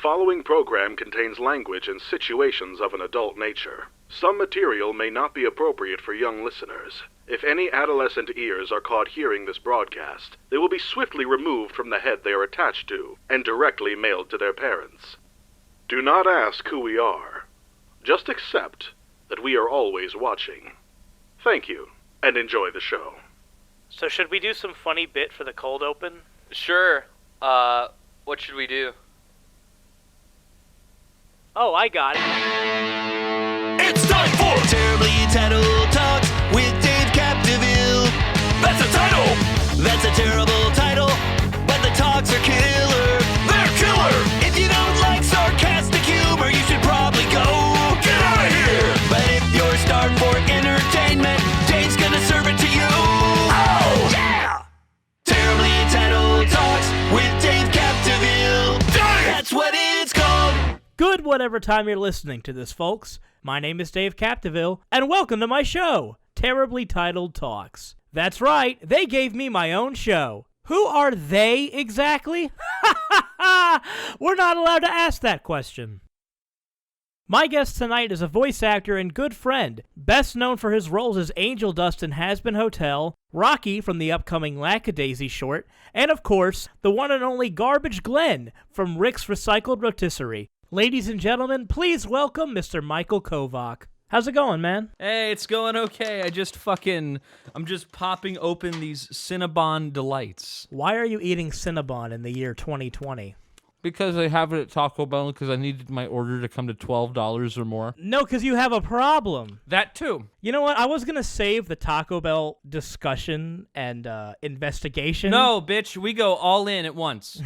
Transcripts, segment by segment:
following program contains language and situations of an adult nature. Some material may not be appropriate for young listeners. If any adolescent ears are caught hearing this broadcast, they will be swiftly removed from the head they are attached to and directly mailed to their parents. Do not ask who we are. Just accept that we are always watching. Thank you, and enjoy the show. So should we do some funny bit for the cold open? Sure. What should we do? Oh, I got it. It's time for Terribly Entitled Talks with Dave Capdeville. That's a title! That's a terrible title, but the talks are killer. They're killer! If you don't like sarcastic humor, you should probably go. Get out of here! But if you're starved for entertainment, Dave's gonna serve it to you. Oh! Yeah! Terribly Entitled Talks with Dave Capdeville. That's what it's called. Good whatever time you're listening to this, folks. My name is Dave Capdeville, and welcome to my show, Terribly Titled Talks. That's right, they gave me my own show. Who are they exactly? We're not allowed to ask that question. My guest tonight is a voice actor and good friend, best known for his roles as Angel Dust in Hazbin Hotel, Rocky from the upcoming Lackadaisy short, and of course, the one and only Garbage Glenn from Rick's Recycled Rotisserie. Ladies and gentlemen, please welcome Mr. Michael Kovac. How's it going, man? Hey, it's going okay. I'm just popping open these Cinnabon Delights. Why are you eating Cinnabon in the year 2020? Because I have it at Taco Bell because I needed my order to come to $12 or more. No, because you have a problem. That too. You know what? I was going to save the Taco Bell discussion and investigation. No, bitch, we go all in at once.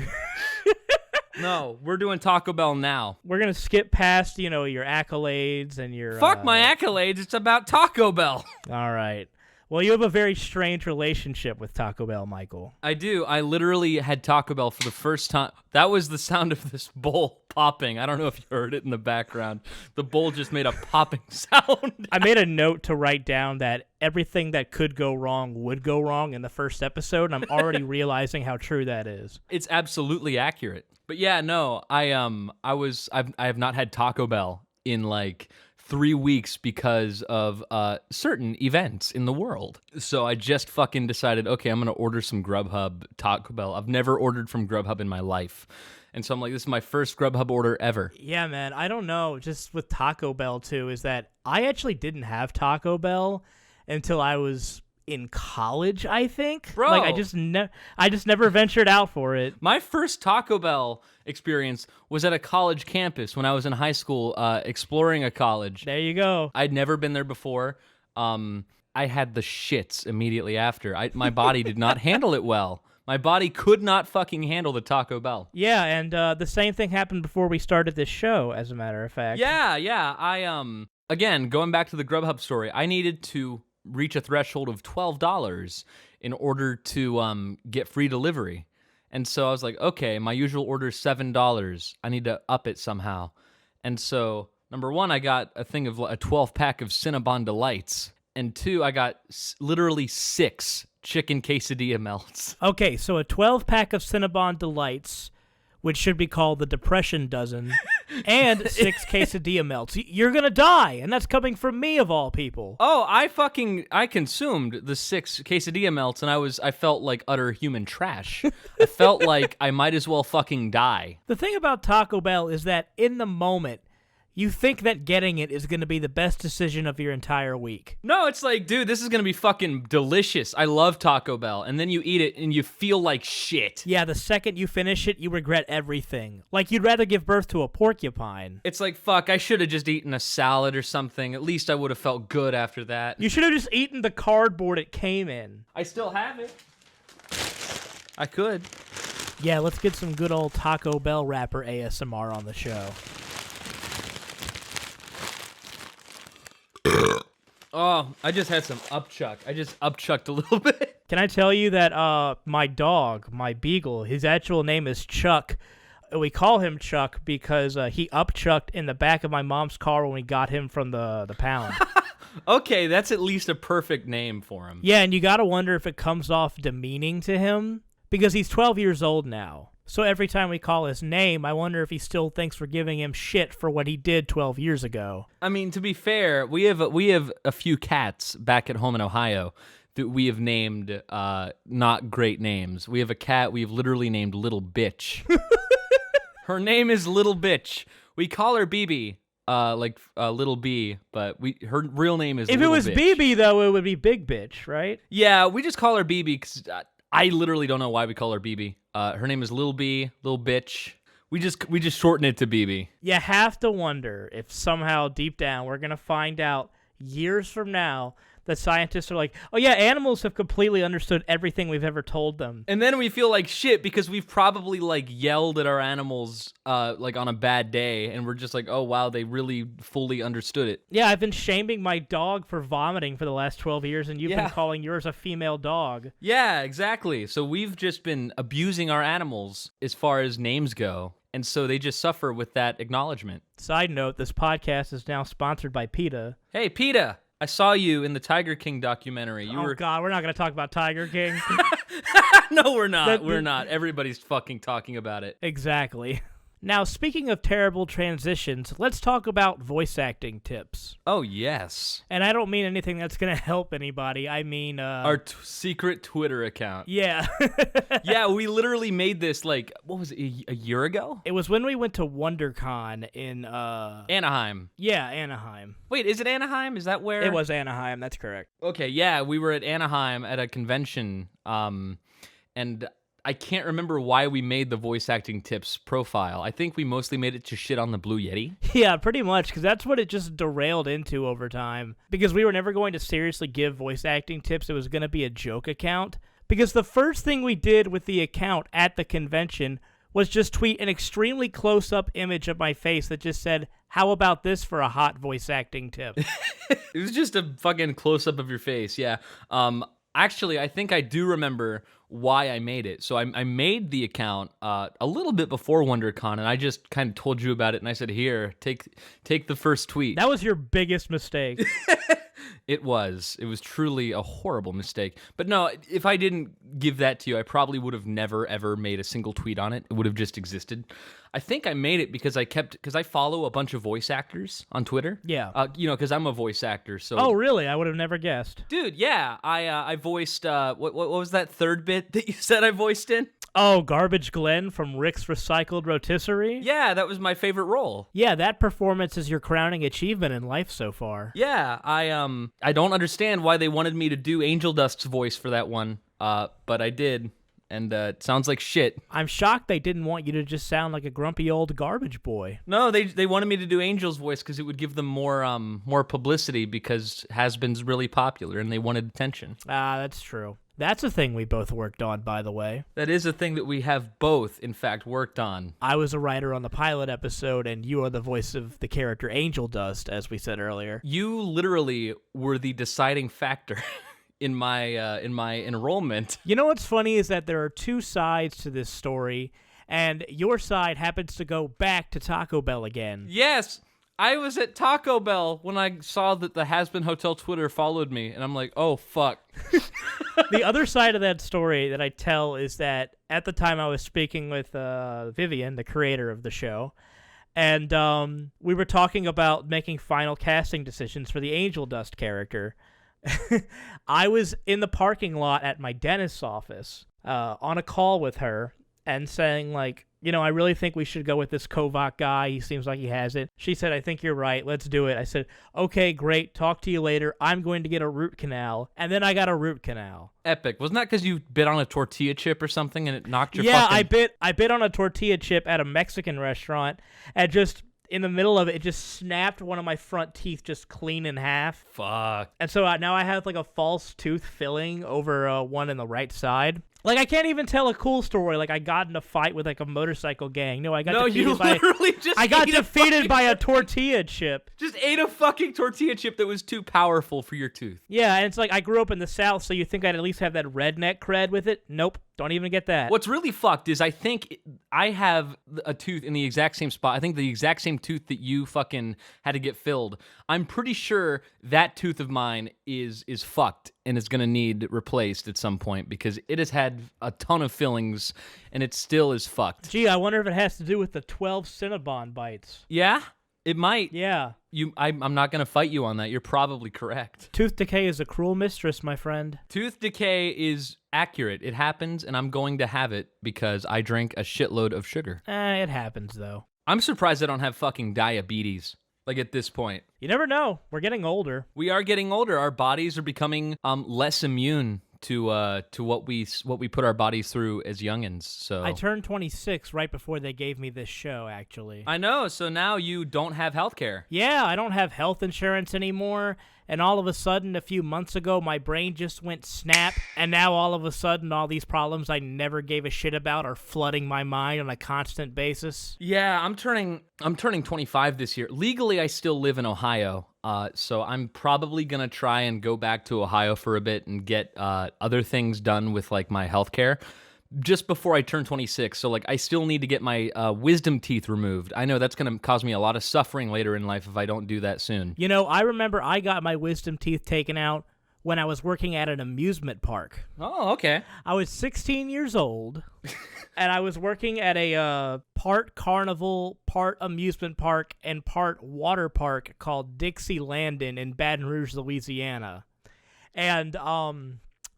No, we're doing Taco Bell now. We're going to skip past, your accolades and your... Fuck my accolades, it's about Taco Bell. All right. Well, you have a very strange relationship with Taco Bell, Michael. I do. I literally had Taco Bell for the first time. That was the sound of this bowl popping. I don't know if you heard it in the background. The bowl just made a popping sound. I made a note to write down that everything that could go wrong would go wrong in the first episode, and I'm already realizing how true that is. It's absolutely accurate. But yeah, no, I have not had Taco Bell in like 3 weeks because of certain events in the world. So I just fucking decided, okay, I'm gonna order some Grubhub Taco Bell. I've never ordered from Grubhub in my life. And so I'm like, this is my first Grubhub order ever. Yeah, man, I don't know, just with Taco Bell too, is that I actually didn't have Taco Bell until I was in college, I think. Bro. Like, I just never ventured out for it. My first Taco Bell experience was at a college campus when I was in high school, exploring a college. There you go. I'd never been there before. I had the shits immediately after. My body did not handle it well. My body could not fucking handle the Taco Bell. Yeah, and the same thing happened before we started this show, as a matter of fact. Yeah. Again, going back to the Grubhub story, I needed to reach a threshold of $12 in order to get free delivery. And so I was like, okay, my usual order is $7. I need to up it somehow. And so, number one, I got a 12-pack of Cinnabon Delights. And two, I got literally 6 chicken quesadilla melts. Okay, so a 12-pack of Cinnabon Delights, which should be called the Depression Dozen, and 6 quesadilla melts. You're gonna die, and that's coming from me of all people. Oh, I consumed the 6 quesadilla melts, and I felt like utter human trash. I felt like I might as well fucking die. The thing about Taco Bell is that in the moment, you think that getting it is going to be the best decision of your entire week. No, it's like, dude, this is going to be fucking delicious. I love Taco Bell. And then you eat it and you feel like shit. Yeah, the second you finish it, you regret everything. Like, you'd rather give birth to a porcupine. It's like, fuck, I should have just eaten a salad or something. At least I would have felt good after that. You should have just eaten the cardboard it came in. I still have it. I could. Yeah, let's get some good old Taco Bell wrapper ASMR on the show. Oh, I just had some upchuck. I just upchucked a little bit. Can I tell you that my dog, my beagle, his actual name is Chuck. We call him Chuck because he upchucked in the back of my mom's car when we got him from the pound. Okay, that's at least a perfect name for him. Yeah, and you gotta wonder if it comes off demeaning to him because he's 12 years old now. So every time we call his name, I wonder if he still thinks we're giving him shit for what he did 12 years ago. I mean, to be fair, we have a few cats back at home in Ohio that we have named not great names. We have a cat we've literally named Little Bitch. Her name is Little Bitch. We call her BB, like Little B, but her real name is If Little it was Bitch. BB, though, it would be Big Bitch, right? Yeah, we just call her BB because I literally don't know why we call her BB. Her name is Little B, Little Bitch. We just shorten it to BB. You have to wonder if somehow deep down we're going to find out years from now that scientists are like, oh yeah, animals have completely understood everything we've ever told them. And then we feel like shit because we've probably like yelled at our animals like on a bad day, and we're just like, oh wow, they really fully understood it. Yeah, I've been shaming my dog for vomiting for the last 12 years, and you've been calling yours a female dog. Yeah, exactly. So we've just been abusing our animals as far as names go, and so they just suffer with that acknowledgement. Side note, this podcast is now sponsored by PETA. Hey, PETA, I saw you in the Tiger King documentary. God, we're not going to talk about Tiger King. No, we're not. We're not. Everybody's fucking talking about it. Exactly. Now, speaking of terrible transitions, let's talk about voice acting tips. Oh, yes. And I don't mean anything that's going to help anybody. I mean... our secret Twitter account. Yeah. Yeah, we literally made this, like, what was it, a year ago? It was when we went to WonderCon in... Anaheim. Yeah, Anaheim. Wait, is it Anaheim? Is that where? It was Anaheim, that's correct. Okay, yeah, we were at Anaheim at a convention, and I can't remember why we made the voice acting tips profile. I think we mostly made it to shit on the Blue Yeti. Yeah, pretty much, because that's what it just derailed into over time. Because we were never going to seriously give voice acting tips. It was going to be a joke account. Because the first thing we did with the account at the convention was just tweet an extremely close-up image of my face that just said, how about this for a hot voice acting tip? It was just a fucking close-up of your face, yeah. Actually, I think I do remember why I made it. So I made the account a little bit before WonderCon, and I just kind of told you about it, and I said, here, take the first tweet. That was your biggest mistake. It was truly a horrible mistake. But no, if I didn't give that to you, I probably would have never, ever made a single tweet on it. It would have just existed. I think I made it because I follow a bunch of voice actors on Twitter. Yeah. Because I'm a voice actor. So. Oh, really? I would have never guessed. Dude, yeah. I voiced, what was that third bit that you said I voiced in? Oh, Garbage Glenn from Rick's Recycled Rotisserie? Yeah, that was my favorite role. Yeah, that performance is your crowning achievement in life so far. Yeah, I don't understand why they wanted me to do Angel Dust's voice for that one, but I did, and it sounds like shit. I'm shocked they didn't want you to just sound like a grumpy old garbage boy. No, they wanted me to do Angel's voice because it would give them more publicity because Has-Been's really popular, and they wanted attention. Ah, that's true. That's a thing we both worked on, by the way. That is a thing that we have both, in fact, worked on. I was a writer on the pilot episode, and you are the voice of the character Angel Dust, as we said earlier. You literally were the deciding factor in my enrollment. You know what's funny is that there are two sides to this story, and your side happens to go back to Taco Bell again. Yes! I was at Taco Bell when I saw that the Has-Been Hotel Twitter followed me, and I'm like, oh, fuck. The other side of that story that I tell is that at the time I was speaking with Vivian, the creator of the show, and we were talking about making final casting decisions for the Angel Dust character. I was in the parking lot at my dentist's office on a call with her and saying, like, you know, I really think we should go with this Kovac guy. He seems like he has it. She said, I think you're right. Let's do it. I said, okay, great. Talk to you later. I'm going to get a root canal. And then I got a root canal. Epic. Wasn't that because you bit on a tortilla chip or something and it knocked your Yeah, fucking... I bit on a tortilla chip at a Mexican restaurant and just... in the middle of it, it just snapped one of my front teeth just clean in half. Fuck. And so now I have like a false tooth filling over one in the right side. Like, I can't even tell a cool story. Like, I got in a fight with like a motorcycle gang. No, I got defeated by a tortilla chip. Just ate a fucking tortilla chip that was too powerful for your tooth. Yeah, and it's like I grew up in the South, so you think I'd at least have that redneck cred with it. Nope. Don't even get that. What's really fucked is I think I have a tooth in the exact same spot. I think the exact same tooth that you fucking had to get filled. I'm pretty sure that tooth of mine is fucked and is going to need replaced at some point because it has had a ton of fillings and it still is fucked. Gee, I wonder if it has to do with the 12 Cinnabon bites. Yeah, it might. Yeah. I'm not going to fight you on that. You're probably correct. Tooth decay is a cruel mistress, my friend. Tooth decay is accurate. It happens, and I'm going to have it because I drink a shitload of sugar. It happens, though. I'm surprised I don't have fucking diabetes, like at this point. You never know. We're getting older. We are getting older. Our bodies are becoming less immune to what we put our bodies through as youngins. So I turned 26 right before they gave me this show, actually. I know. So now you don't have health care. Yeah, I don't have health insurance anymore. And all of a sudden, a few months ago, my brain just went snap. And now all of a sudden, all these problems I never gave a shit about are flooding my mind on a constant basis. Yeah, I'm turning 25 this year. Legally, I still live in Ohio. So I'm probably going to try and go back to Ohio for a bit and get other things done with like my healthcare just before I turn 26. So like I still need to get my wisdom teeth removed. I know that's going to cause me a lot of suffering later in life if I don't do that soon. You know, I remember I got my wisdom teeth taken out when I was working at an amusement park. Oh, okay. I was 16 years old, and I was working at a part carnival, part amusement park, and part water park called Dixie Landon in Baton Rouge, Louisiana. And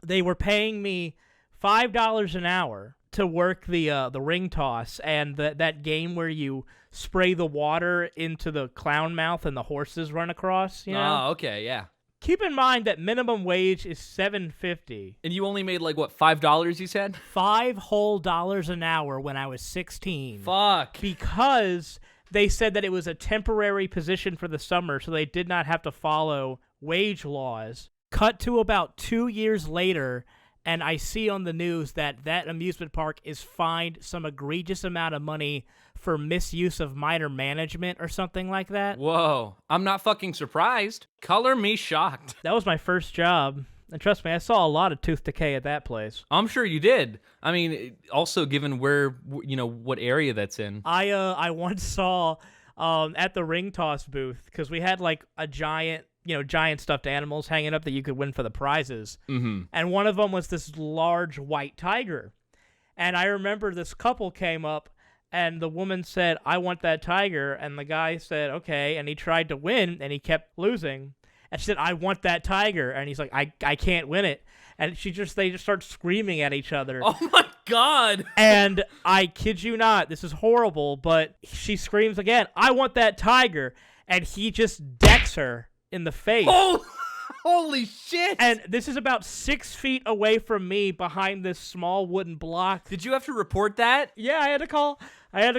they were paying me $5 an hour to work the ring toss and that game where you spray the water into the clown mouth and the horses run across. You know? Oh, okay, yeah. Keep in mind that minimum wage is $7.50. And you only made like what, $5? You said $5 whole an hour when I was 16. Fuck. Because they said that it was a temporary position for the summer, so they did not have to follow wage laws. Cut to about 2 years later, and I see on the news that that amusement park is fined some egregious amount of money for misuse of minor management or something like that. Whoa. I'm not fucking surprised. Color me shocked. That was my first job. And trust me, I saw a lot of tooth decay at that place. I'm sure you did. I mean, also given where, you know, what area that's in. I once saw at the ring toss booth, because we had like a giant stuffed animals hanging up that you could win for the prizes. Mm-hmm. And one of them was this large white tiger. And I remember this couple came up and the woman said, "I want that tiger." And the guy said, "Okay." And he tried to win and he kept losing. And she said, "I want that tiger." And he's like, I can't win it. And they just start screaming at each other. Oh my God. And I kid you not, this is horrible, but she screams again, "I want that tiger." And he just decks her in the face. Oh, holy shit. And this is about 6 feet away from me behind this small wooden block. Did you have to report that? Yeah, I had to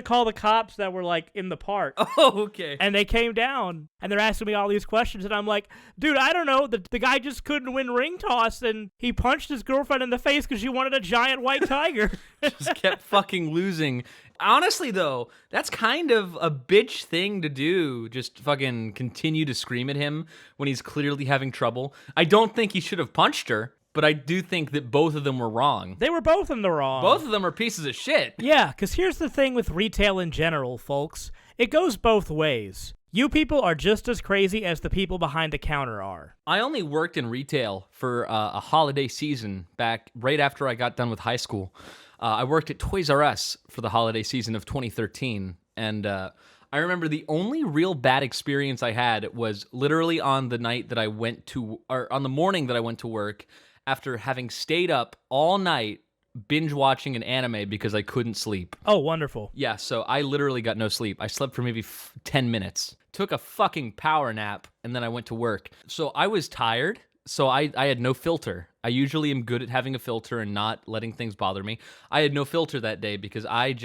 call the cops that were like in the park. Oh, okay. And they came down and they're asking me all these questions and I'm like, dude, I don't know. The guy just couldn't win ring toss and he punched his girlfriend in the face because she wanted a giant white tiger. Just kept fucking losing. Honestly, though, that's kind of a bitch thing to do. Just fucking continue to scream at him when he's clearly having trouble. I don't think he should have punched her, but I do think that both of them were wrong. They were both in the wrong. Both of them are pieces of shit. Yeah, because here's the thing with retail in general, folks. It goes both ways. You people are just as crazy as the people behind the counter are. I only worked in retail for a holiday season back right after I got done with high school. I worked at Toys R Us for the holiday season of 2013, and I remember the only real bad experience I had was literally on the morning that I went to work after having stayed up all night binge watching an anime because I couldn't sleep. Oh, wonderful. Yeah, so I literally got no sleep. I slept for maybe 10 minutes, took a fucking power nap, and then I went to work. So I was tired. So I had no filter. I usually am good at having a filter and not letting things bother me. I had no filter that day because I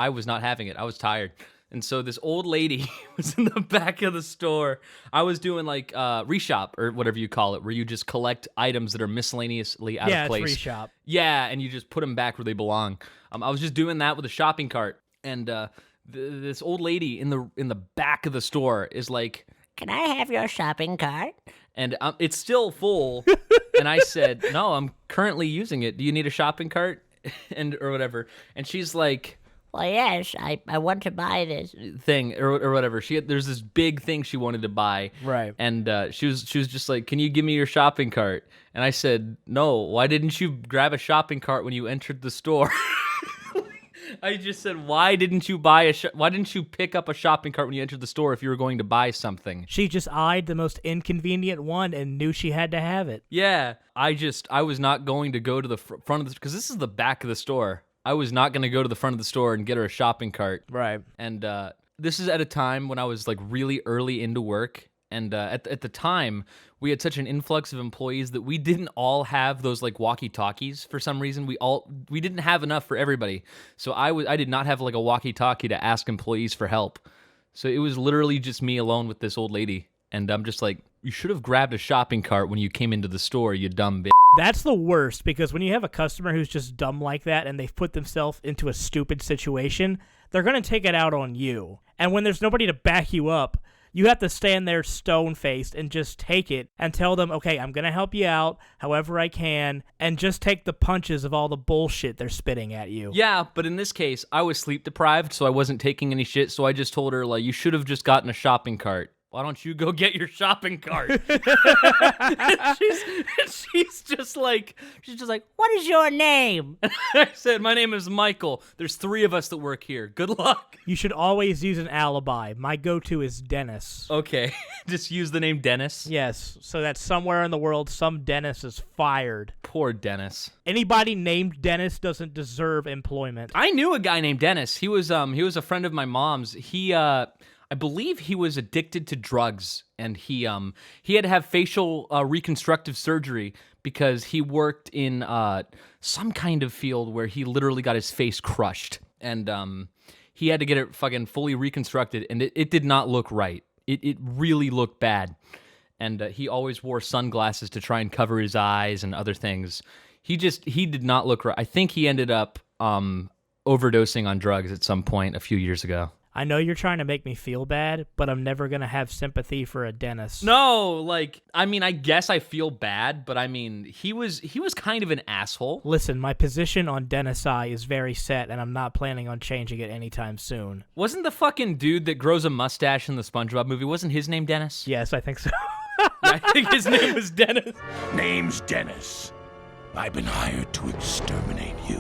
was not having it. I was tired. And so this old lady was in the back of the store. I was doing like reshop or whatever you call it, where you just collect items that are miscellaneously out of place. Yeah, it's reshop. Yeah, and you just put them back where they belong. I was just doing that with a shopping cart. And this old lady in the back of the store is like, "Can I have your shopping cart?" And it's still full. And I said, "No, I'm currently using it. Do you need a shopping cart?" or whatever. And she's like, Well, yes, I want to buy this. thing or whatever. There's this big thing she wanted to buy. Right. And she was just like, "Can you give me your shopping cart?" And I said, "No. Why didn't you grab a shopping cart when you entered the store?" I just said, "Why didn't you why didn't you pick up a shopping cart when you entered the store if you were going to buy something?" She just eyed the most inconvenient one and knew she had to have it. Yeah, I was not going to go to the front of the, because this is the back of the store. I was not going to go to the front of the store and get her a shopping cart. Right. And this is at a time when I was like really early into work. And at the time, we had such an influx of employees that we didn't all have those like walkie-talkies for some reason. We didn't have enough for everybody. So I did not have like a walkie-talkie to ask employees for help. So it was literally just me alone with this old lady. And I'm just like, "You should have grabbed a shopping cart when you came into the store, you dumb bitch." That's the worst, because when you have a customer who's just dumb like that and they've put themselves into a stupid situation, they're going to take it out on you. And when there's nobody to back you up, you have to stand there stone-faced and just take it and tell them, "Okay, I'm going to help you out however I can," and just take the punches of all the bullshit they're spitting at you. Yeah, but in this case, I was sleep deprived, so I wasn't taking any shit. So I just told her, like, "You should have just gotten a shopping cart. Why don't you go get your shopping cart?" she's just like, What is your name? I said, "My name is Michael. There's 3 of us that work here. Good luck." You should always use an alibi. My go-to is Dennis. Okay, just use the name Dennis. Yes, so that somewhere in the world, some Dennis is fired. Poor Dennis. Anybody named Dennis doesn't deserve employment. I knew a guy named Dennis. He was a friend of my mom's. I believe he was addicted to drugs, and he had to have facial reconstructive surgery because he worked in some kind of field where he literally got his face crushed, and he had to get it fucking fully reconstructed, and it did not look right. It really looked bad, and he always wore sunglasses to try and cover his eyes and other things. He did not look right. I think he ended up overdosing on drugs at some point a few years ago. I know you're trying to make me feel bad, but I'm never going to have sympathy for a Dennis. No, like, I mean, I guess I feel bad, but I mean, he was kind of an asshole. Listen, my position on Dennis I is very set, and I'm not planning on changing it anytime soon. Wasn't the fucking dude that grows a mustache in the SpongeBob movie, wasn't his name Dennis? Yes, I think so. Yeah, I think his name was Dennis. Name's Dennis. I've been hired to exterminate you.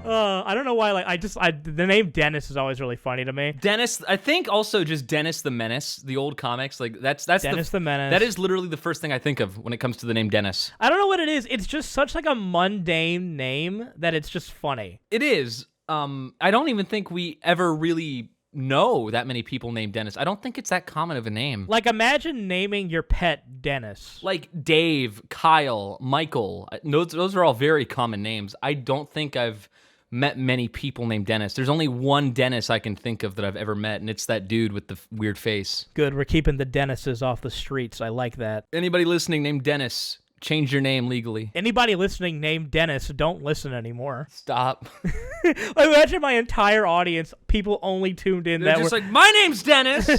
I don't know why, the name Dennis is always really funny to me. Dennis, I think also just Dennis the Menace, the old comics, like that's Dennis the Menace. That is literally the first thing I think of when it comes to the name Dennis. I don't know what it is. It's just such like a mundane name that it's just funny. It is. I don't even think we ever really know that many people named Dennis. I don't think it's that common of a name. Like, imagine naming your pet Dennis. Like Dave, Kyle, Michael. Those are all very common names. I don't think I've met many people named Dennis. There's only one Dennis I can think of that I've ever met, and it's that dude with the weird face. Good, we're keeping the Dennises off the streets. I like that. Anybody listening named Dennis, change your name legally. Anybody listening named Dennis, don't listen anymore. Stop. Imagine my entire audience, people only tuned in They're that just were... like, "My name's Dennis."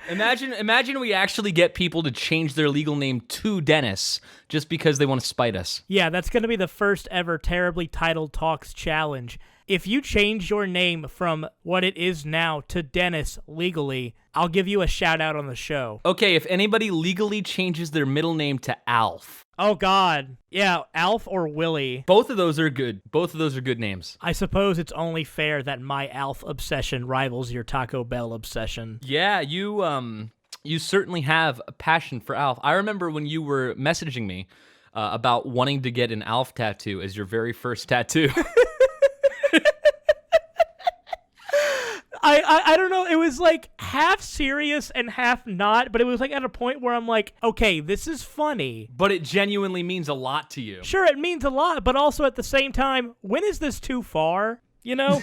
Imagine we actually get people to change their legal name to Dennis just because they want to spite us. Yeah, that's going to be the first ever Terribly Titled Talks challenge. If you change your name from what it is now to Dennis legally, I'll give you a shout out on the show. Okay, if anybody legally changes their middle name to Alf. Oh, God. Yeah, Alf or Willie. Both of those are good. Both of those are good names. I suppose it's only fair that my Alf obsession rivals your Taco Bell obsession. Yeah, you certainly have a passion for Alf. I remember when you were messaging me about wanting to get an Alf tattoo as your very first tattoo. I don't know, it was like half serious and half not, but it was like at a point where I'm like, okay, this is funny. But it genuinely means a lot to you. Sure, it means a lot, but also at the same time, when is this too far, you know?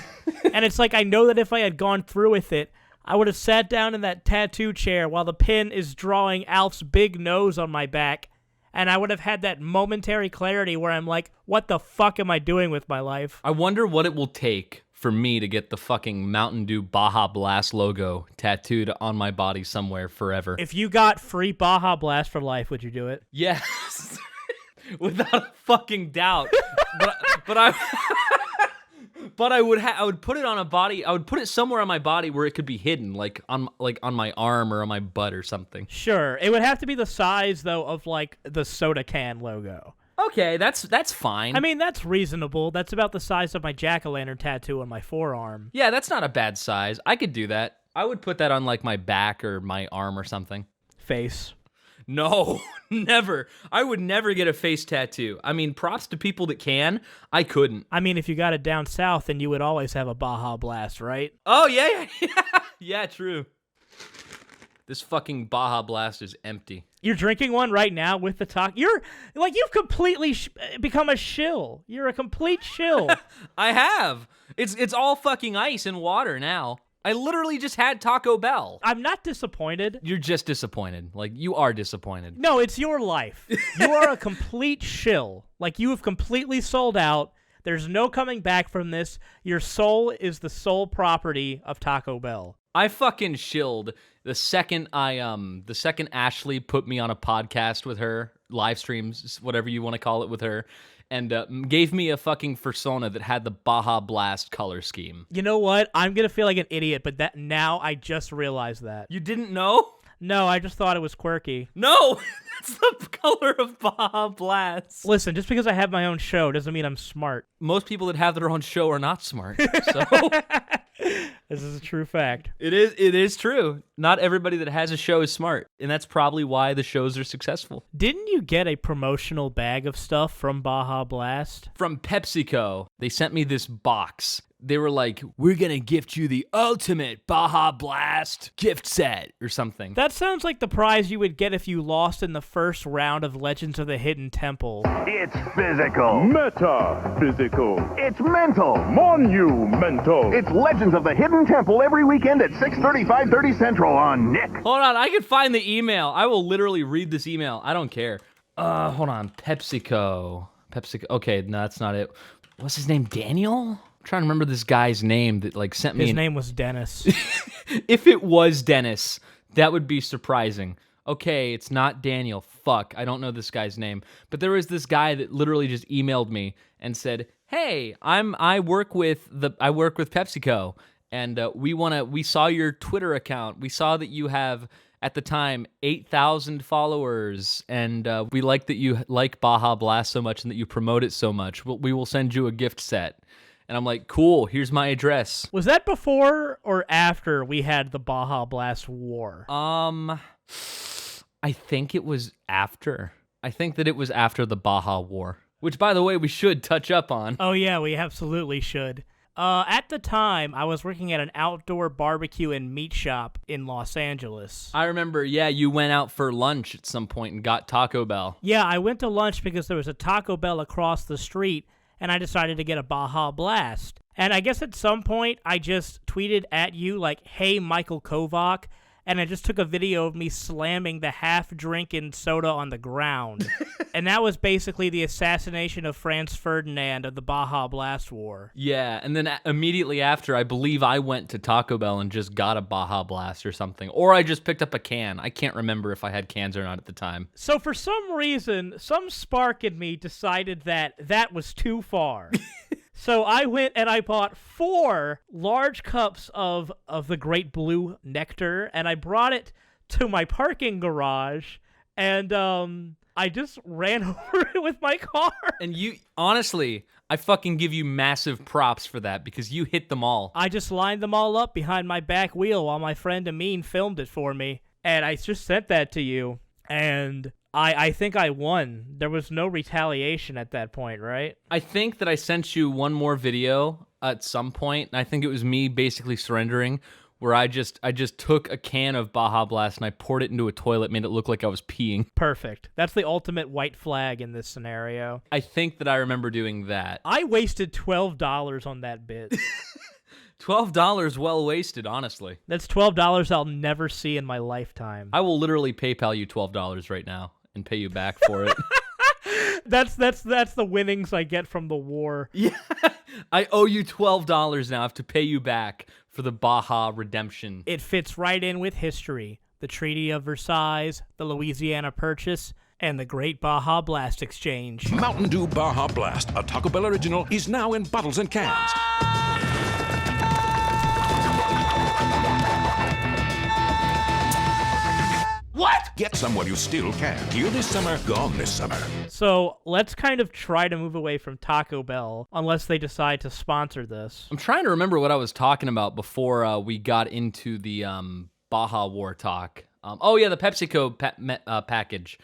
And it's like, I know that if I had gone through with it, I would have sat down in that tattoo chair while the pen is drawing Alf's big nose on my back, and I would have had that momentary clarity where I'm like, what the fuck am I doing with my life? I wonder what it will take for me to get the fucking Mountain Dew Baja Blast logo tattooed on my body somewhere forever. If you got free Baja Blast for life, would you do it? Yes. Without a fucking doubt. but I But I would put it on a body. I would put it somewhere on my body where it could be hidden, like on my arm or on my butt or something. Sure. It would have to be the size, though, of, like, the soda can logo. Okay, that's fine. I mean, that's reasonable. That's about the size of my jack-o'-lantern tattoo on my forearm. Yeah, that's not a bad size. I could do that. I would put that on, like, my back or my arm or something. Face. No, never. I would never get a face tattoo. I mean, props to people that can. I couldn't. I mean, if you got it down south, then you would always have a Baja Blast, right? Oh, yeah. Yeah, true. This fucking Baja Blast is empty. You're drinking one right now with the talk. You've completely become a shill. You're a complete shill. I have. It's all fucking ice and water now. I literally just had Taco Bell. I'm not disappointed. You're just disappointed. Like, you are disappointed. No, it's your life. You are a complete shill. Like, you have completely sold out. There's no coming back from this. Your soul is the sole property of Taco Bell. I fucking shilled the second Ashley put me on a podcast with her, live streams, whatever you want to call it, with her, and gave me a fucking persona that had the Baja Blast color scheme. You know what? I'm gonna feel like an idiot, but that now I just realized that. You didn't know? No, I just thought it was quirky. No, that's the color of Baja Blast. Listen, just because I have my own show doesn't mean I'm smart. Most people that have their own show are not smart, so... This is a true fact. It is true. Not everybody that has a show is smart, and that's probably why the shows are successful. Didn't you get a promotional bag of stuff from Baja Blast? From PepsiCo, they sent me this box. They were like, we're gonna gift you the ultimate Baja Blast gift set or something. That sounds like the prize you would get if you lost in the first round of Legends of the Hidden Temple. It's physical. Metaphysical. It's mental. Monumental. It's Legends of the Hidden Temple every weekend at 6:30, 5:30 Central on Nick. Hold on, I can find the email. I will literally read this email. I don't care. Hold on. PepsiCo. Okay, no, that's not it. What's his name? Daniel? I'm trying to remember this guy's name that like sent me. His name was Dennis. If it was Dennis, that would be surprising. Okay, it's not Daniel. Fuck, I don't know this guy's name. But there was this guy that literally just emailed me and said, "Hey, I work with PepsiCo, and we saw your Twitter account. We saw that you have at the time 8,000 followers, and we like that you like Baja Blast so much and that you promote it so much. We will send you a gift set." And I'm like, cool, here's my address. Was that before or after we had the Baja Blast War? I think it was after. I think that it was after the Baja War, which, by the way, we should touch up on. Oh, yeah, we absolutely should. At the time, I was working at an outdoor barbecue and meat shop in Los Angeles. I remember, yeah, you went out for lunch at some point and got Taco Bell. Yeah, I went to lunch because there was a Taco Bell across the street, and I decided to get a Baja Blast. And I guess at some point, I just tweeted at you like, "Hey, Michael Kovac," and I just took a video of me slamming the half-drinking soda on the ground. And that was basically the assassination of Franz Ferdinand of the Baja Blast War. Yeah, and then immediately after, I believe I went to Taco Bell and just got a Baja Blast or something. Or I just picked up a can. I can't remember if I had cans or not at the time. So for some reason, some spark in me decided that was too far. So I went and I bought 4 large cups of the Great Blue Nectar, and I brought it to my parking garage, and I just ran over it with my car. And you, honestly, I fucking give you massive props for that because you hit them all. I just lined them all up behind my back wheel while my friend Amin filmed it for me, and I just sent that to you, and I think I won. There was no retaliation at that point, right? I think that I sent you one more video at some point, and I think it was me basically surrendering, where I just took a can of Baja Blast and I poured it into a toilet, made it look like I was peeing. Perfect. That's the ultimate white flag in this scenario. I think that I remember doing that. I wasted $12 on that bit. $12 well wasted, honestly. That's $12 I'll never see in my lifetime. I will literally PayPal you $12 right now and pay you back for it. That's the winnings I get from the war. Yeah. I owe you $12 now. I have to pay you back for the Baja redemption. It fits right in with history. The Treaty of Versailles, the Louisiana Purchase, and the Great Baja Blast Exchange. Mountain Dew Baja Blast, a Taco Bell original, is now in bottles and cans. What? Get some while you still can. Here this summer, gone this summer. So let's kind of try to move away from Taco Bell unless they decide to sponsor this. I'm trying to remember what I was talking about before we got into the Baja War talk. Oh yeah, the PepsiCo package.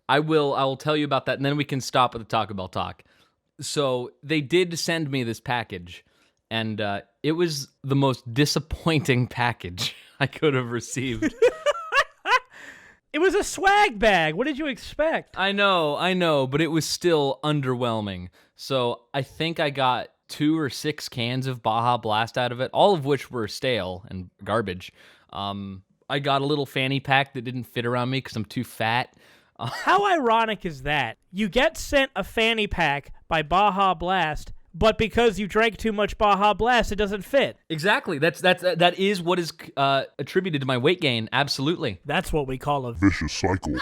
I will tell you about that, and then we can stop with the Taco Bell talk. So they did send me this package, and it was the most disappointing package I could have received. It was a swag bag. What did you expect? I know, but it was still underwhelming. So I think I got 2 or 6 cans of Baja Blast out of it, all of which were stale and garbage. I got a little fanny pack that didn't fit around me because I'm too fat. How ironic is that? You get sent a fanny pack by Baja Blast, but because you drank too much Baja Blast, it doesn't fit. Exactly. That is what is attributed to my weight gain. Absolutely. That's what we call a Vicious cycle.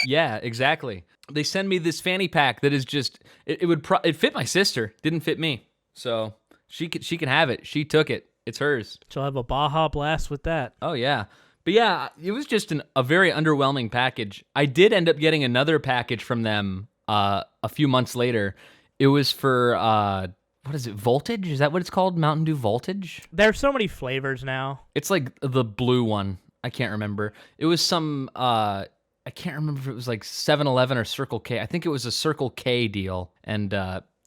Yeah, exactly. They send me this fanny pack that is just it fit my sister, didn't fit me. So she can have it. She took it. It's hers. She'll have a Baja Blast with that. Oh yeah. But yeah, it was just a very underwhelming package. I did end up getting another package from them a few months later. It was for what is it, Voltage? Is that what it's called? Mountain Dew Voltage? There's so many flavors now. It's like the blue one. I can't remember. It was some, I can't remember if it was like 7-Eleven or Circle K. I think it was a Circle K deal. And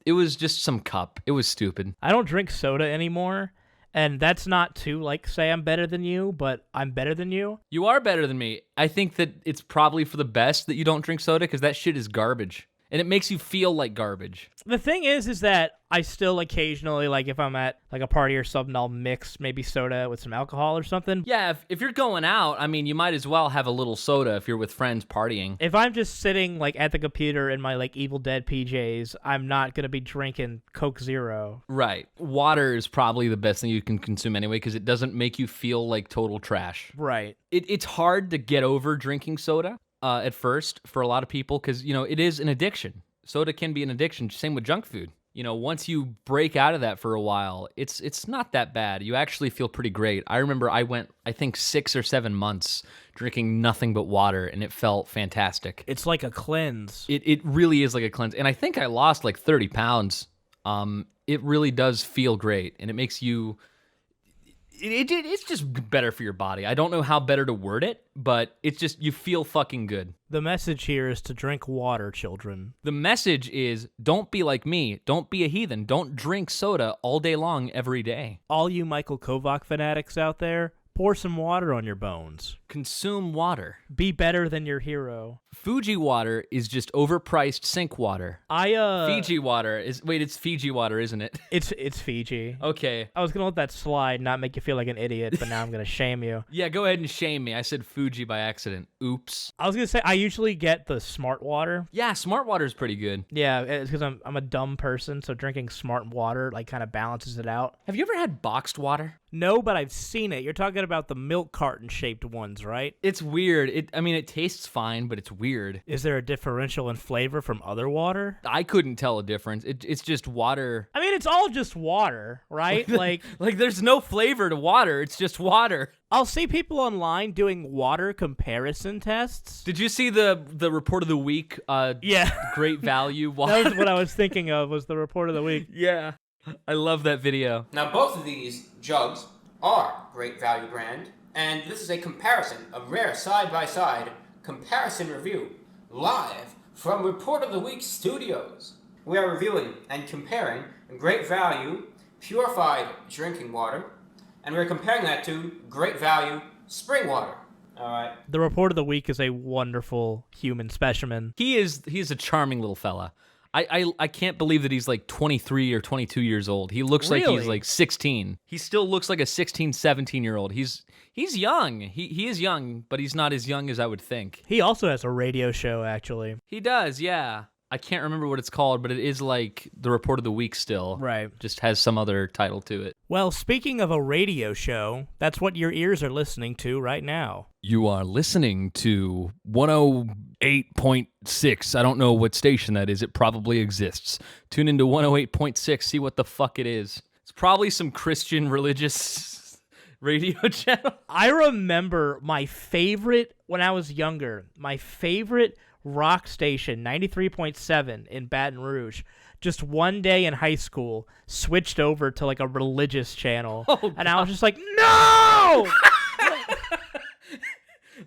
it was just some cup. It was stupid. I don't drink soda anymore. And that's not to, like, say I'm better than you, but I'm better than you. You are better than me. I think that it's probably for the best that you don't drink soda because that shit is garbage. And it makes you feel like garbage. The thing is that I still occasionally, like, if I'm at, like, a party or something, I'll mix maybe soda with some alcohol or something. Yeah, if you're going out, I mean, you might as well have a little soda if you're with friends partying. If I'm just sitting, like, at the computer in my, like, Evil Dead PJs, I'm not going to be drinking Coke Zero. Right. Water is probably the best thing you can consume anyway because it doesn't make you feel like total trash. Right. It's hard to get over drinking soda. At first for a lot of people because, you know, it is an addiction. Soda can be an addiction. Same with junk food. You know, once you break out of that for a while, it's not that bad. You actually feel pretty great. I remember I went, I think, 6 or 7 months drinking nothing but water, and it felt fantastic. It's like a cleanse. It really is like a cleanse. And I think I lost like 30 pounds. It really does feel great, and it makes you... It's just better for your body. I don't know how better to word it, but it's just, you feel fucking good. The message here is to drink water, children. The message is, don't be like me. Don't be a heathen. Don't drink soda all day long every day. All you Michael Kovac fanatics out there, pour some water on your bones. Consume water. Be better than your hero. Fuji water is just overpriced sink water. Fiji water is... Wait, it's Fiji water, isn't it? It's Fiji. Okay. I was going to let that slide, not make you feel like an idiot, but now I'm going to shame you. Yeah, go ahead and shame me. I said Fuji by accident. Oops. I was going to say, I usually get the smart water. Yeah, smart water is pretty good. Yeah, it's because I'm a dumb person, so drinking smart water, like, kind of balances it out. Have you ever had boxed water? No, but I've seen it. You're talking about the milk carton-shaped ones, right? It's weird. It tastes fine, but it's weird. Is there a differential in flavor from other water? I couldn't tell a difference. It's just water. I mean, it's all just water, right? Like there's no flavor to water. It's just water. I'll see people online doing water comparison tests. Did you see the report of the week? Yeah. Great value water. That was what I was thinking of, was the report of the week. Yeah. I love that video. Now, both of these jugs are Great Value brand, and this is a comparison, a rare side-by-side comparison review, live from Report of the Week Studios. We are reviewing and comparing Great Value purified drinking water, and we're comparing that to Great Value spring water. All right. The report of the week is a wonderful human specimen. He's a charming little fella. I can't believe that he's like 23 or 22 years old. He looks like he's like 16. He still looks like a 16, 17-year-old. He's young. He is young, but he's not as young as I would think. He also has a radio show, actually. He does, yeah. I can't remember what it's called, but it is like the report of the week still. Right. Just has some other title to it. Well, speaking of a radio show, that's what your ears are listening to right now. You are listening to 108.6. I don't know what station that is. It probably exists. Tune into 108.6, see what the fuck it is. It's probably some Christian religious radio channel. I remember when I was younger, my favorite rock station, 93.7 in Baton Rouge, just one day in high school switched over to like a religious channel. And I was just like, no!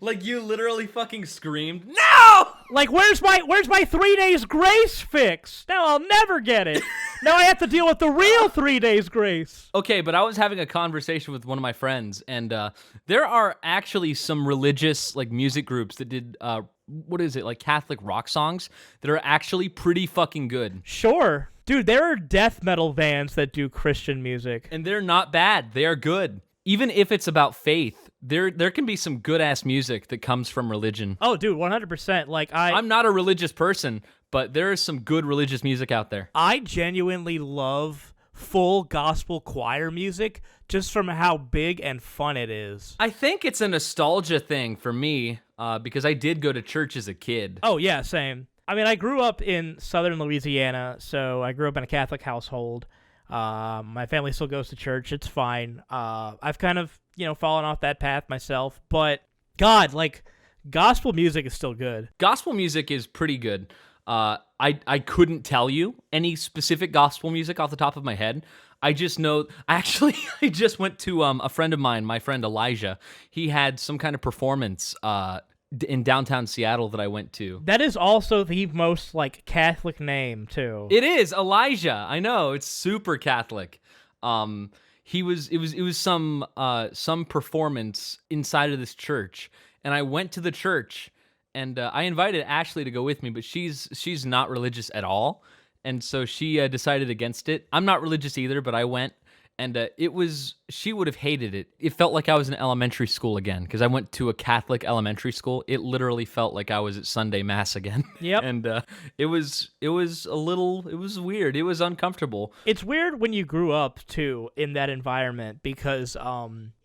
Like, you literally fucking screamed, no! Like, where's my 3 days grace fix? Now I'll never get it. Now I have to deal with the real 3 days grace. Okay, but I was having a conversation with one of my friends, and there are actually some religious, like, music groups that did, like Catholic rock songs that are actually pretty fucking good. Sure. Dude, there are death metal bands that do Christian music. And they're not bad. They are good. Even if it's about faith, there can be some good-ass music that comes from religion. Oh, dude, 100%. Like, I'm not a religious person, but there is some good religious music out there. I genuinely love full gospel choir music just from how big and fun it is. I think it's a nostalgia thing for me, because I did go to church as a kid. Oh, yeah, same. I mean, I grew up in southern Louisiana, so I grew up in a Catholic household. My family still goes to church. It's fine. I've kind of, fallen off that path myself, but God, like, gospel music is still good. Gospel music is pretty good. I couldn't tell you any specific gospel music off the top of my head. I just know, I just went to a friend of mine, my friend Elijah. He had some kind of performance in downtown Seattle that I went to. That is also the most, like, Catholic name, too. It is, Elijah. I know, it's super Catholic. It was some performance inside of this church, and I went to the church, and I invited Ashley to go with me, but she's not religious at all, and so she decided against it. I'm not religious either, but I went. And she would have hated it. It felt like I was in elementary school again, because I went to a Catholic elementary school. It literally felt like I was at Sunday Mass again. Yep. And it was weird. It was uncomfortable. It's weird when you grew up, too, in that environment, because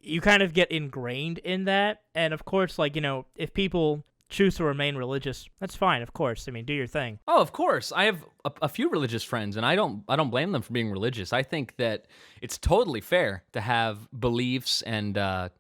you kind of get ingrained in that. And, of course, like, if people choose to remain religious, that's fine, of course. I mean, do your thing. Oh, of course. I have a few religious friends, and I don't blame them for being religious. I think that it's totally fair to have beliefs, and I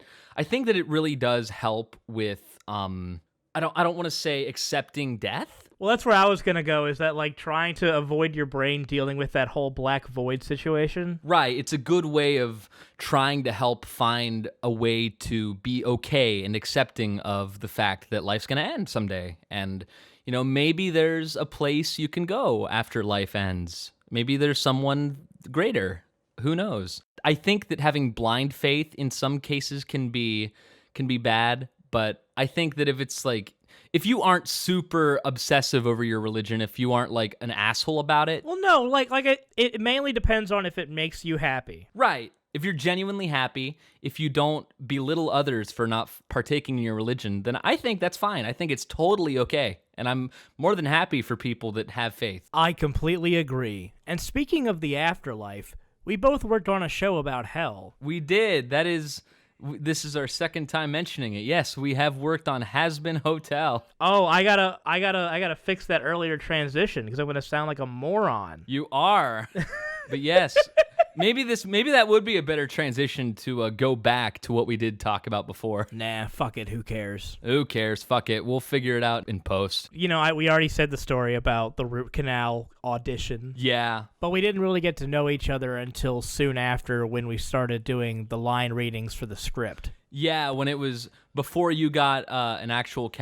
think that it really does help with I don't want to say accepting death. Well, that's where I was going to go, is that, like, trying to avoid your brain dealing with that whole black void situation. Right. It's a good way of trying to help find a way to be okay and accepting of the fact that life's going to end someday. And, maybe there's a place you can go after life ends. Maybe there's someone greater. Who knows? I think that having blind faith in some cases can be bad, but I think that if you aren't super obsessive over your religion, if you aren't like an asshole about it. Well, no, it mainly depends on if it makes you happy. Right. If you're genuinely happy, if you don't belittle others for not partaking in your religion, then I think that's fine. I think it's totally okay. And I'm more than happy for people that have faith. I completely agree. And speaking of the afterlife, we both worked on a show about hell. We did. This is our second time mentioning it. Yes, we have worked on Has Been Hotel. Oh, I gotta fix that earlier transition because I'm gonna sound like a moron. You are, but yes, maybe that would be a better transition to go back to what we did talk about before. Nah, fuck it. Who cares? Who cares? Fuck it. We'll figure it out in post. We already said the story about the root canal audition. Yeah, but we didn't really get to know each other until soon after when we started doing the line readings for the script. Yeah, when it was before you got an actual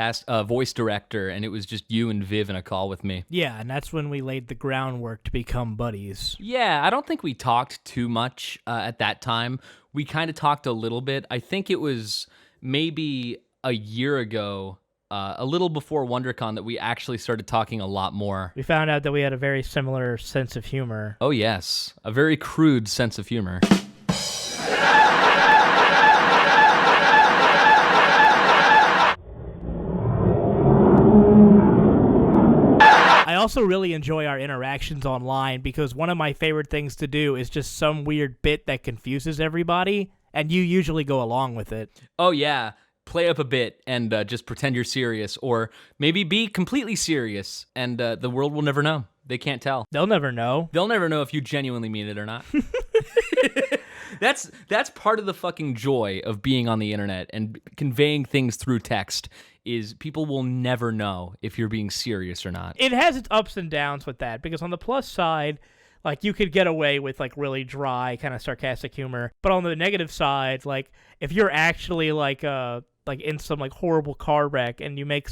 voice director, and it was just you and Viv in a call with me. Yeah, and that's when we laid the groundwork to become buddies. Yeah, I don't think we talked too much at that time. We kind of talked a little bit. I think it was maybe a year ago, a little before WonderCon, that we actually started talking a lot more. We found out that we had a very similar sense of humor. Oh, yes. A very crude sense of humor. I also really enjoy our interactions online because one of my favorite things to do is just some weird bit that confuses everybody, and you usually go along with it. Oh, yeah. Play up a bit and just pretend you're serious, or maybe be completely serious, and the world will never know. They can't tell. They'll never know. They'll never know if you genuinely mean it or not. That's part of the fucking joy of being on the internet and conveying things through text is people will never know if you're being serious or not. It has its ups and downs with that, because on the plus side, like, you could get away with, like, really dry, kind of sarcastic humor. But on the negative side, like, if you're actually, like in some, like, horrible car wreck and you make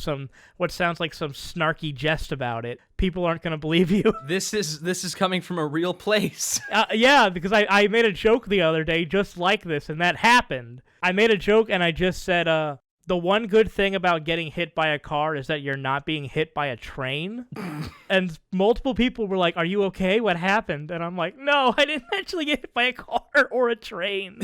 what sounds like some snarky jest about it, people aren't going to believe you. This is coming from a real place. Yeah, because I made a joke the other day just like this, and that happened. I made a joke and I just said, the one good thing about getting hit by a car is that you're not being hit by a train. And multiple people were like, are you okay? What happened? And I'm like, no, I didn't actually get hit by a car or a train.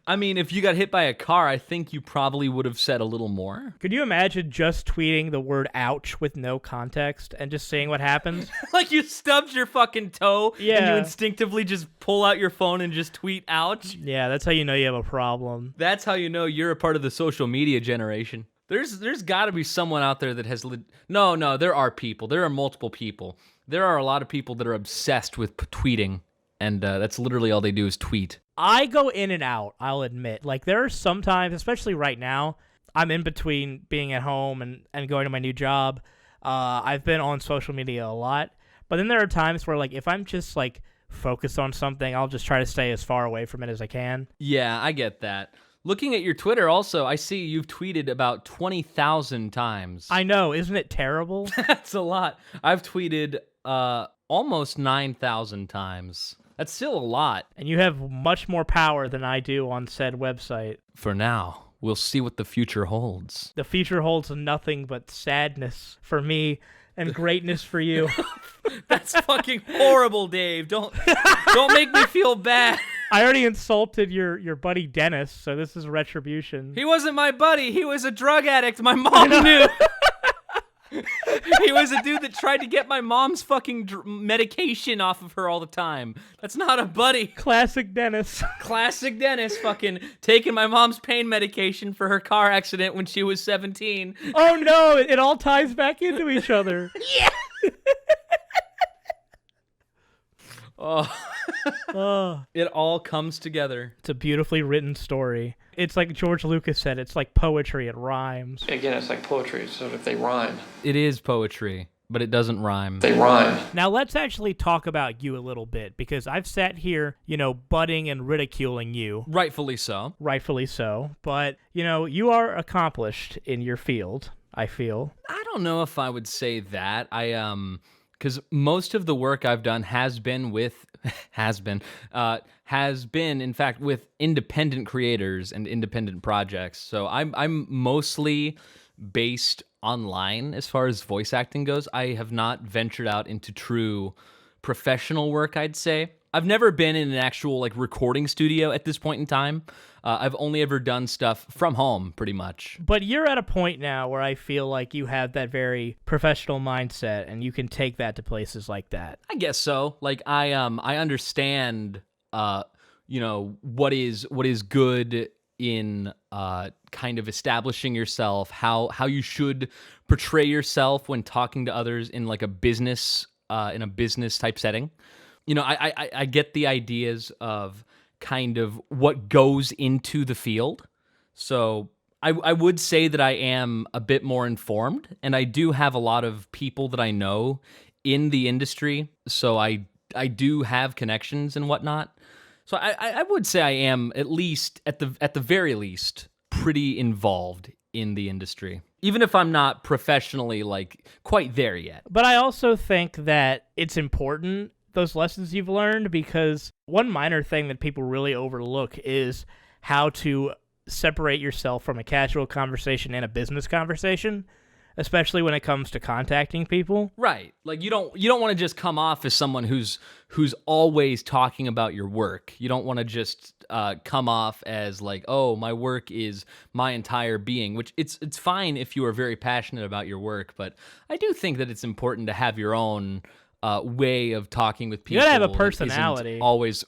I mean, if you got hit by a car, I think you probably would have said a little more. Could you imagine just tweeting the word ouch with no context and just seeing what happens? Like you stubbed your fucking toe and you Yeah. instinctively just pull out your phone and just tweet ouch. Yeah, that's how you know you have a problem. That's how you know you're a part of the social media generation. There's got to be someone out there that has... No, there are people. There are multiple people. There are a lot of people that are obsessed with tweeting, and that's literally all they do is tweet. I go in and out, I'll admit. Like, there are some times, especially right now, I'm in between being at home and going to my new job. I've been on social media a lot. But then there are times where, like, if I'm just, like, focused on something, I'll just try to stay as far away from it as I can. Yeah, I get that. Looking at your Twitter also, I see you've tweeted about 20,000 times. I know, isn't it terrible? That's a lot. I've tweeted almost 9,000 times. That's still a lot. And you have much more power than I do on said website. For now, we'll see what the future holds. The future holds nothing but sadness for me and greatness for you. That's fucking horrible, Dave. Don't make me feel bad. I already insulted your buddy Dennis, so this is retribution. He wasn't my buddy. He was a drug addict. My mom knew. He was a dude that tried to get my mom's fucking medication off of her all the time. That's not a buddy. Classic Dennis. Classic Dennis fucking taking my mom's pain medication for her car accident when she was 17. Oh no, it all ties back into each other. Yeah. Oh, it all comes together. It's a beautifully written story. It's like George Lucas said, it's like poetry, it rhymes. Again, it's like poetry, so if they rhyme. It is poetry, but it doesn't rhyme. They rhyme. Now let's actually talk about you a little bit, because I've sat here, butting and ridiculing you. Rightfully so. Rightfully so. But, you are accomplished in your field, I feel. I don't know if I would say that. Because most of the work I've done has been, in fact, with independent creators and independent projects. So I'm mostly based online as far as voice acting goes. I have not ventured out into true professional work, I'd say. I've never been in an actual recording studio at this point in time. I've only ever done stuff from home, pretty much. But you're at a point now where I feel like you have that very professional mindset, and you can take that to places like that. I guess so. I understand, what is good in kind of establishing yourself, how you should portray yourself when talking to others in a business type setting. I get the ideas of kind of what goes into the field. So I would say that I am a bit more informed, and I do have a lot of people that I know in the industry. So I do have connections and whatnot. So I would say I am at the very least pretty involved in the industry, even if I'm not professionally quite there yet. But I also think that it's important, those lessons you've learned, because one minor thing that people really overlook is how to separate yourself from a casual conversation and a business conversation, especially when it comes to contacting people. Right. You don't want to just come off as someone who's always talking about your work. You don't want to just come off as oh, my work is my entire being, which it's fine if you are very passionate about your work, but I do think that it's important to have your own way of talking with people. You gotta have a personality. Always,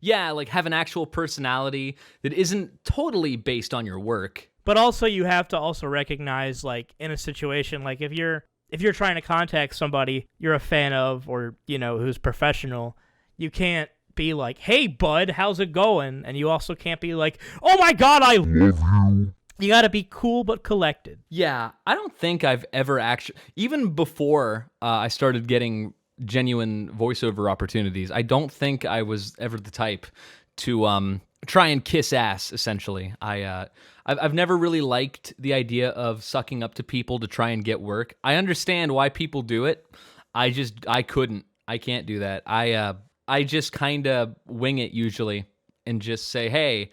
yeah, have an actual personality that isn't totally based on your work. But also, you have to also recognize, in a situation, if you're trying to contact somebody you're a fan of, or who's professional, you can't be like, hey, bud, how's it going? And you also can't be like, oh my God, I love you. You gotta be cool but collected. Yeah, I don't think I've ever actually, even before I started getting genuine voiceover opportunities, I don't think I was ever the type to try and kiss ass, essentially. I've never really liked the idea of sucking up to people to try and get work. I understand why people do it. I couldn't. I can't do that. I just kind of wing it usually and just say, hey,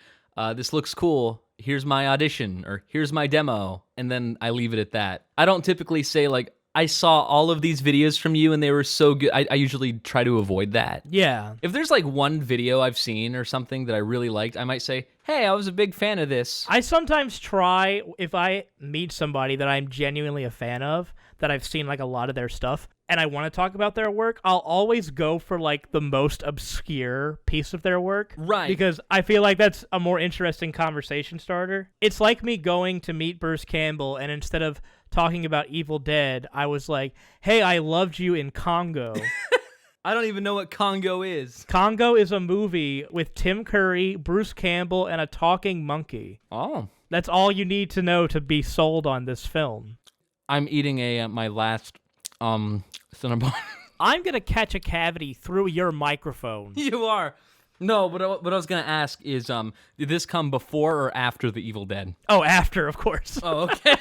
this looks cool. Here's my audition, or here's my demo, and then I leave it at that. I don't typically say, like, I saw all of these videos from you and they were so good. I usually try to avoid that. Yeah. If there's like one video I've seen or something that I really liked, I might say, hey, I was a big fan of this. I sometimes try, if I meet somebody that I'm genuinely a fan of, that I've seen like a lot of their stuff, and I want to talk about their work, I'll always go for like the most obscure piece of their work. Right. Because I feel like that's a more interesting conversation starter. It's like me going to meet Bruce Campbell, and instead of talking about Evil Dead, I was like, hey, I loved you in Congo. I don't even know what Congo is. Congo is a movie with Tim Curry, Bruce Campbell, and a talking monkey. Oh. That's all you need to know to be sold on this film. I'm eating my last Cinnabon. I'm going to catch a cavity through your microphone. You are. No, what I was going to ask is, did this come before or after The Evil Dead? Oh, after, of course. Oh, okay.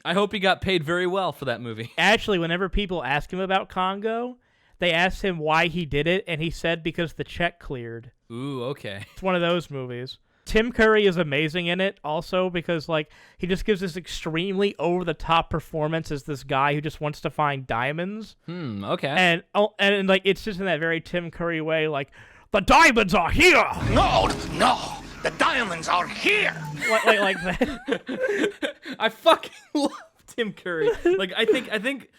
I hope he got paid very well for that movie. Actually, whenever people ask him about Congo, they asked him why he did it, and he said because the check cleared. Ooh, okay. It's one of those movies. Tim Curry is amazing in it also because, like, he just gives this extremely over-the-top performance as this guy who just wants to find diamonds. Okay. And like, it's just in that very Tim Curry way, like, the diamonds are here! No, the diamonds are here! Like that. I fucking love Tim Curry. Like, I think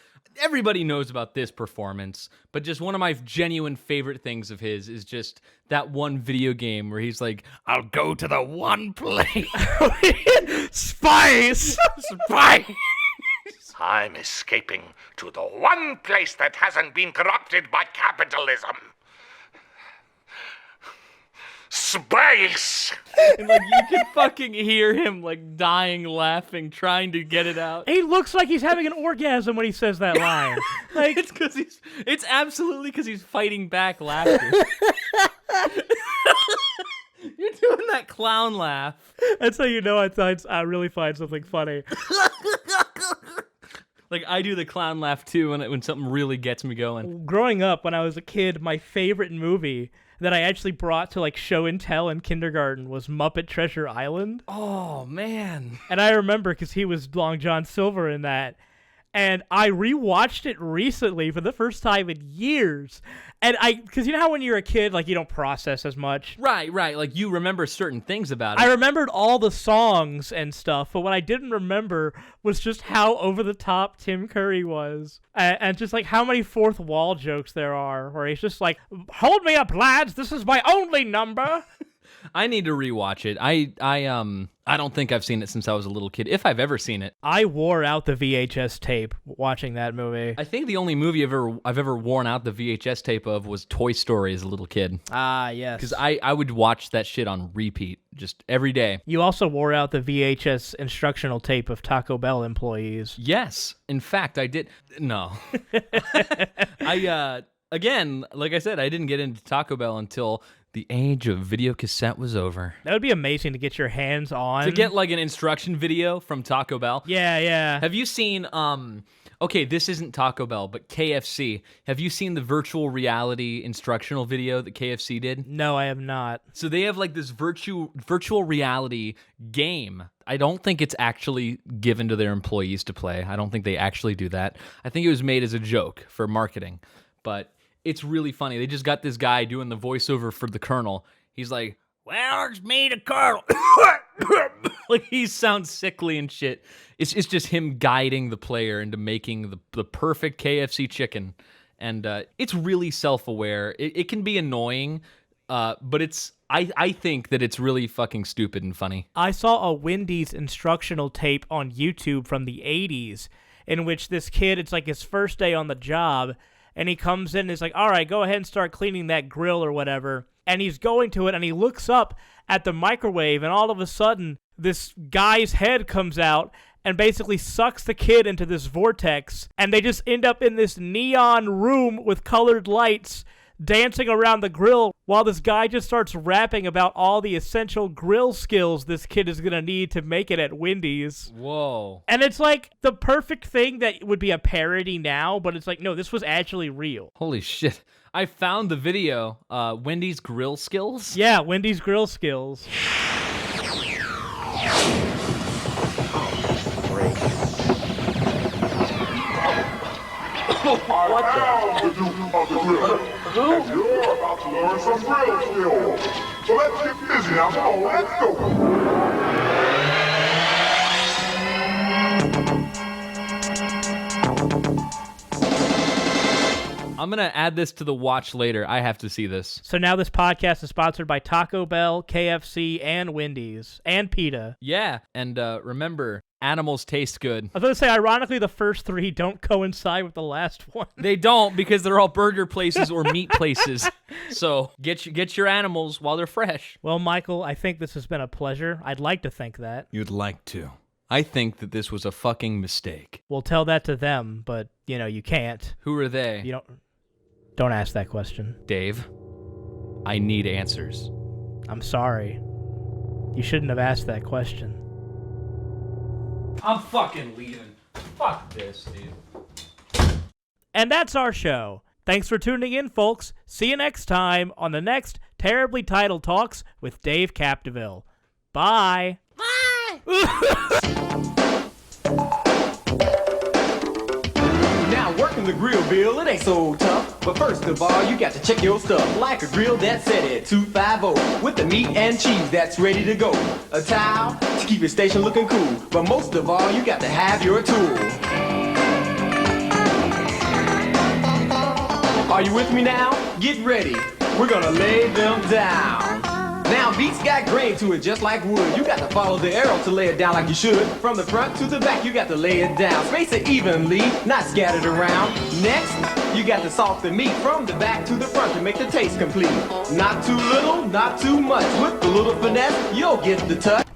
everybody knows about this performance, but just one of my genuine favorite things of his is just that one video game where he's like, I'll go to the one place. Spice! Spice! I'm escaping to the one place that hasn't been corrupted by capitalism. Space! And like you can fucking hear him like dying laughing, trying to get it out. He looks like he's having an orgasm when he says that line. Like it's absolutely because he's fighting back laughter. You're doing that clown laugh. That's how you know I really find something funny. Like, I do the clown laugh, too, when something really gets me going. Growing up, when I was a kid, my favorite movie that I actually brought to, like, show and tell in kindergarten was Muppet Treasure Island. Oh, man. And I remember because he was Long John Silver in that. And I rewatched it recently for the first time in years. And because you know how when you're a kid, like, you don't process as much? Right. Like, you remember certain things about it. I remembered all the songs and stuff, but what I didn't remember was just how over-the-top Tim Curry was. And just, like, how many fourth wall jokes there are, where he's just like, hold me up, lads, this is my only number. I need to rewatch it. I don't think I've seen it since I was a little kid, if I've ever seen it. I wore out the VHS tape watching that movie. I think the only movie I've ever worn out the VHS tape of was Toy Story as a little kid. Ah, yes. Because I would watch that shit on repeat just every day. You also wore out the VHS instructional tape of Taco Bell employees. Yes. In fact, I did. No. Again, like I said, I didn't get into Taco Bell until the age of video cassette was over. That would be amazing to get your hands on. To get like an instruction video from Taco Bell. Yeah. Have you seen, okay, this isn't Taco Bell, but KFC. Have you seen the virtual reality instructional video that KFC did? No, I have not. So they have like this virtual reality game. I don't think it's actually given to their employees to play. I don't think they actually do that. I think it was made as a joke for marketing, but it's really funny. They just got this guy doing the voiceover for the Colonel. He's like, well, it's me, the Colonel. Like, he sounds sickly and shit. It's just him guiding the player into making the perfect KFC chicken. And it's really self-aware. It can be annoying, but I think that it's really fucking stupid and funny. I saw a Wendy's instructional tape on YouTube from the 80s in which this kid, it's like his first day on the job, and he comes in and is like, all right, go ahead and start cleaning that grill or whatever. And he's going to it, and he looks up at the microwave, and all of a sudden, this guy's head comes out and basically sucks the kid into this vortex, and they just end up in this neon room with colored lights dancing around the grill while this guy just starts rapping about all the essential grill skills this kid is going to need to make it at Wendy's. Whoa. And it's like the perfect thing that would be a parody now, but it's like, no, this was actually real. Holy shit. I found the video, Wendy's grill skills. Yeah, Wendy's grill skills. What the? The Duke of the Grill. And you're about to learn some grill skills. So let's get busy now. Come on, let's go. I'm going to add this to the watch later. I have to see this. So now this podcast is sponsored by Taco Bell, KFC, and Wendy's, and PETA. Yeah, and remember, animals taste good. I was going to say, ironically, the first three don't coincide with the last one. They don't, because they're all burger places or meat places. So get your animals while they're fresh. Well, Michael, I think this has been a pleasure. I'd like to think that. You'd like to. I think that this was a fucking mistake. We'll tell that to them, but, you can't. Who are they? You don't ask that question. Dave, I need answers. I'm sorry. You shouldn't have asked that question. I'm fucking leaving. Fuck this, dude. And that's our show. Thanks for tuning in, folks. See you next time on the next Terribly Titled Talks with Dave Capdeville. Bye. Now working the grill, Bill, it ain't so tough. But first of all, you got to check your stuff. Like a grill that's set at 250 with the meat and cheese that's ready to go. A towel to keep your station looking cool. But most of all, you got to have your tool. Are you with me now? Get ready. We're gonna lay them down. Now beats got grain to it just like wood. You got to follow the arrow to lay it down like you should. From the front to the back, you got to lay it down. Space it evenly, not scattered around. Next, you got to salt the meat from the back to the front to make the taste complete. Not too little, not too much. With a little finesse, you'll get the touch.